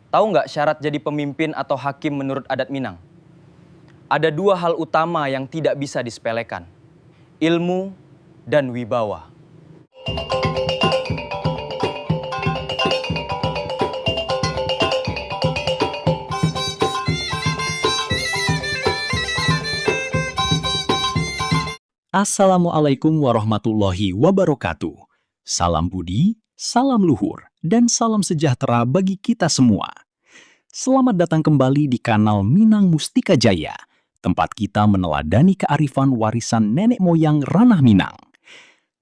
Tahu nggak syarat jadi pemimpin atau hakim menurut adat Minang? Ada dua hal utama yang tidak bisa disepelekan. Ilmu dan wibawa. Assalamualaikum warahmatullahi wabarakatuh. Salam budi, salam luhur, dan salam sejahtera bagi kita semua. Selamat datang kembali di kanal Minang Mustika Jaya, tempat kita meneladani kearifan warisan nenek moyang ranah Minang.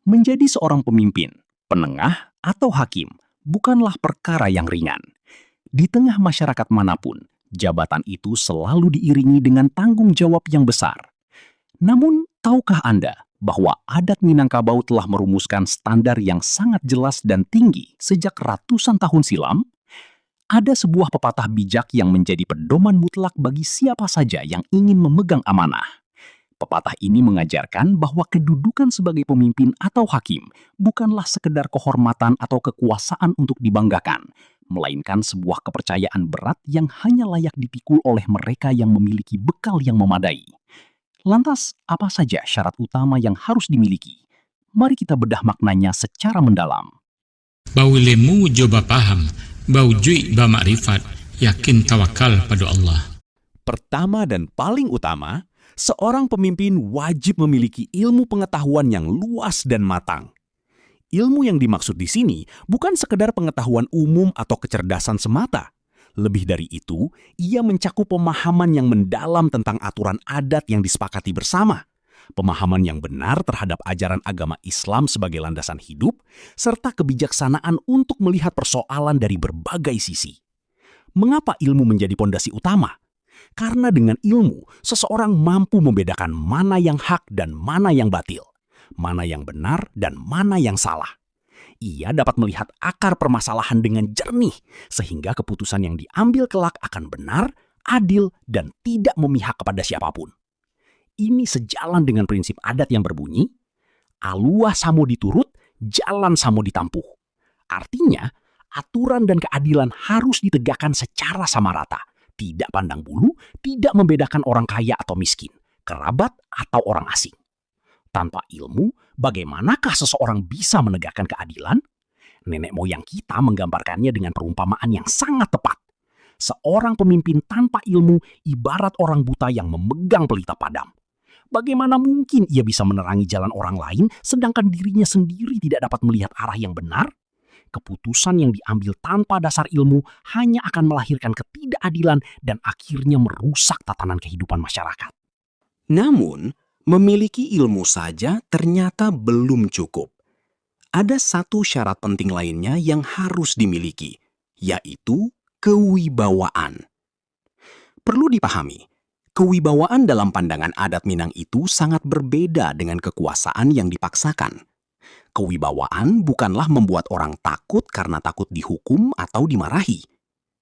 Menjadi seorang pemimpin, penengah, atau hakim bukanlah perkara yang ringan. Di tengah masyarakat manapun, jabatan itu selalu diiringi dengan tanggung jawab yang besar. Namun, tahukah Anda bahwa adat Minangkabau telah merumuskan standar yang sangat jelas dan tinggi sejak ratusan tahun silam? Ada sebuah pepatah bijak yang menjadi pedoman mutlak bagi siapa saja yang ingin memegang amanah. Pepatah ini mengajarkan bahwa kedudukan sebagai pemimpin atau hakim bukanlah sekedar kehormatan atau kekuasaan untuk dibanggakan, melainkan sebuah kepercayaan berat yang hanya layak dipikul oleh mereka yang memiliki bekal yang memadai. Lantas, apa saja syarat utama yang harus dimiliki? Mari kita bedah maknanya secara mendalam. Bau lemu coba paham, bau jui ba makrifat, yakin tawakal pada Allah. Pertama dan paling utama, seorang pemimpin wajib memiliki ilmu pengetahuan yang luas dan matang. Ilmu yang dimaksud di sini bukan sekedar pengetahuan umum atau kecerdasan semata. Lebih dari itu, ia mencakup pemahaman yang mendalam tentang aturan adat yang disepakati bersama, pemahaman yang benar terhadap ajaran agama Islam sebagai landasan hidup, serta kebijaksanaan untuk melihat persoalan dari berbagai sisi. Mengapa ilmu menjadi pondasi utama? Karena dengan ilmu, seseorang mampu membedakan mana yang hak dan mana yang batil, mana yang benar dan mana yang salah. Ia dapat melihat akar permasalahan dengan jernih, sehingga keputusan yang diambil kelak akan benar, adil, dan tidak memihak kepada siapapun. Ini sejalan dengan prinsip adat yang berbunyi, aluah samo diturut, jalan samo ditampuh. Artinya, aturan dan keadilan harus ditegakkan secara sama rata, tidak pandang bulu, tidak membedakan orang kaya atau miskin, kerabat atau orang asing. Tanpa ilmu, bagaimanakah seseorang bisa menegakkan keadilan? Nenek moyang kita menggambarkannya dengan perumpamaan yang sangat tepat. Seorang pemimpin tanpa ilmu ibarat orang buta yang memegang pelita padam. Bagaimana mungkin ia bisa menerangi jalan orang lain sedangkan dirinya sendiri tidak dapat melihat arah yang benar? Keputusan yang diambil tanpa dasar ilmu hanya akan melahirkan ketidakadilan dan akhirnya merusak tatanan kehidupan masyarakat. Namun, memiliki ilmu saja ternyata belum cukup. Ada satu syarat penting lainnya yang harus dimiliki, yaitu kewibawaan. Perlu dipahami, kewibawaan dalam pandangan adat Minang itu sangat berbeda dengan kekuasaan yang dipaksakan. Kewibawaan bukanlah membuat orang takut karena takut dihukum atau dimarahi.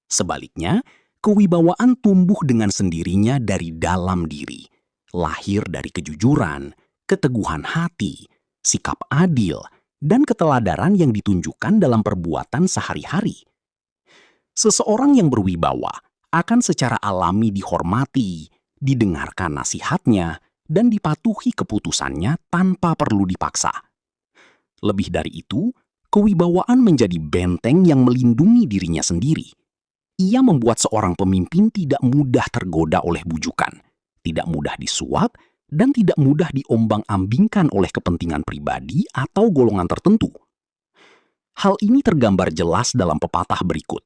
Sebaliknya, kewibawaan tumbuh dengan sendirinya dari dalam diri. Lahir dari kejujuran, keteguhan hati, sikap adil, dan keteladaran yang ditunjukkan dalam perbuatan sehari-hari. Seseorang yang berwibawa akan secara alami dihormati, didengarkan nasihatnya, dan dipatuhi keputusannya tanpa perlu dipaksa. Lebih dari itu, kewibawaan menjadi benteng yang melindungi dirinya sendiri. Ia membuat seorang pemimpin tidak mudah tergoda oleh bujukan, tidak mudah disuap, dan tidak mudah diombang-ambingkan oleh kepentingan pribadi atau golongan tertentu. Hal ini tergambar jelas dalam pepatah berikut.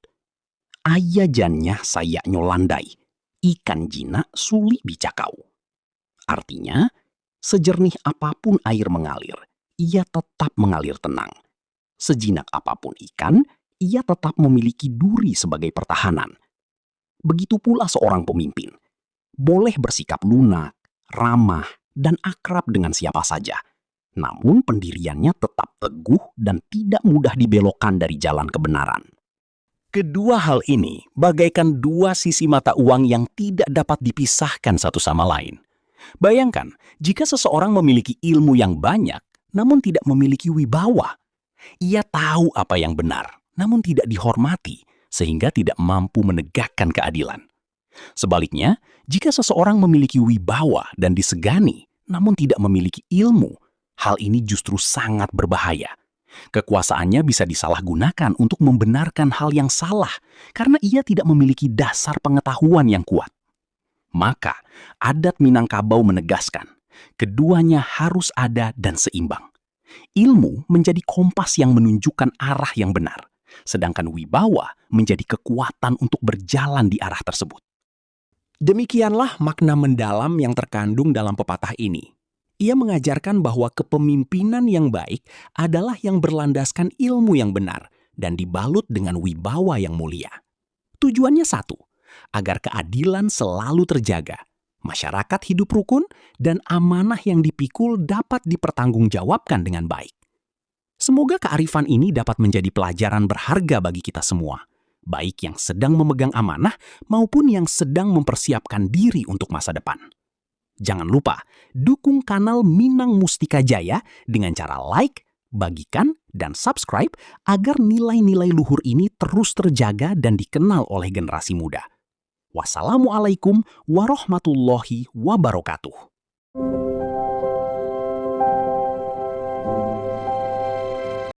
Aya jannya saya nyolandai, ikan jinak sulit bicakau. Artinya, sejernih apapun air mengalir, ia tetap mengalir tenang. Sejinak apapun ikan, ia tetap memiliki duri sebagai pertahanan. Begitu pula seorang pemimpin. Boleh bersikap lunak, ramah, dan akrab dengan siapa saja. Namun pendiriannya tetap teguh dan tidak mudah dibelokkan dari jalan kebenaran. Kedua hal ini bagaikan dua sisi mata uang yang tidak dapat dipisahkan satu sama lain. Bayangkan, jika seseorang memiliki ilmu yang banyak, namun tidak memiliki wibawa. Ia tahu apa yang benar, namun tidak dihormati, sehingga tidak mampu menegakkan keadilan. Sebaliknya, jika seseorang memiliki wibawa dan disegani, namun tidak memiliki ilmu, hal ini justru sangat berbahaya. Kekuasaannya bisa disalahgunakan untuk membenarkan hal yang salah karena ia tidak memiliki dasar pengetahuan yang kuat. Maka, adat Minangkabau menegaskan, keduanya harus ada dan seimbang. Ilmu menjadi kompas yang menunjukkan arah yang benar, sedangkan wibawa menjadi kekuatan untuk berjalan di arah tersebut. Demikianlah makna mendalam yang terkandung dalam pepatah ini. Ia mengajarkan bahwa kepemimpinan yang baik adalah yang berlandaskan ilmu yang benar dan dibalut dengan wibawa yang mulia. Tujuannya satu, agar keadilan selalu terjaga, masyarakat hidup rukun, dan amanah yang dipikul dapat dipertanggungjawabkan dengan baik. Semoga kearifan ini dapat menjadi pelajaran berharga bagi kita semua, baik yang sedang memegang amanah maupun yang sedang mempersiapkan diri untuk masa depan. Jangan lupa, dukung kanal Minang Mustika Jaya dengan cara like, bagikan, dan subscribe agar nilai-nilai luhur ini terus terjaga dan dikenal oleh generasi muda. Wassalamualaikum warahmatullahi wabarakatuh.